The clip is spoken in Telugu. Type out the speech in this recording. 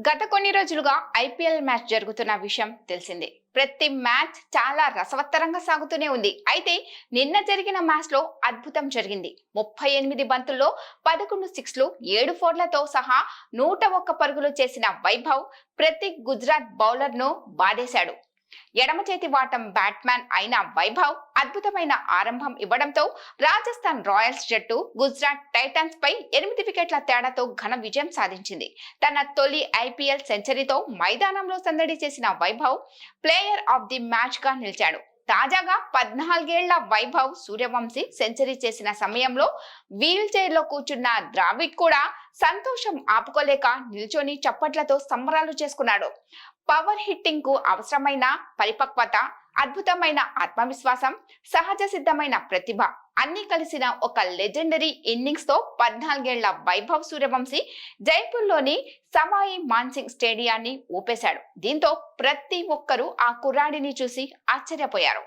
గత కొన్ని రోజులుగా ఐపీఎల్ మ్యాచ్ జరుగుతున్న విషయం తెలిసిందే. ప్రతి మ్యాచ్ చాలా రసవత్తరంగా సాగుతూనే ఉంది. అయితే నిన్న జరిగిన మ్యాచ్ లో అద్భుతం జరిగింది. 38 బంతుల్లో 11 సిక్స్లు 7 ఫోర్లతో సహా 101 పరుగులు చేసిన వైభవ్ ప్రతి గుజరాత్ బౌలర్ ను బాధేశాడు. ఎడమ చేతి వాటం బ్యాట్స్మన్ అయిన వైభవ్ అద్భుతమైన ఆరంభం ఇవ్వడంతో రాజస్థాన్ రాయల్స్ జట్టు గుజరాత్ టైటన్స్ పై 8 వికెట్ల తేడాతో ఘన విజయం సాధించింది. తన తొలి ఐపీఎల్ సెంచరీతో మైదానంలో సందడి చేసిన Vaibhav player of the match గా నిలిచాడు. తాజాగా 14 ఏళ్ల వైభవ్ సూర్యవంశీ సెంచరీ చేసిన సమయంలో వీల్ చైర్ లో కూర్చున్న ద్రావిడ్ కూడా సంతోషం ఆపుకోలేక నిల్చొని చప్పట్లతో సంబరాలు చేసుకున్నాడు. పవర్ హిట్టింగ్ కు అవసరమైన పరిపక్వత, అద్భుతమైన ఆత్మవిశ్వాసం, సహజ సిద్ధమైన ప్రతిభ అన్ని కలిసిన ఒక లెజెండరీ ఇన్నింగ్స్ తో 14 ఏళ్ల వైభవ్ సూర్యవంశీ జైపూర్ లోని సవాయి మాన్సింగ్ స్టేడియాన్ని ఊపేశాడు. దీంతో ప్రతి ఒక్కరూ ఆ కుర్రాడిని చూసి ఆశ్చర్యపోయారు.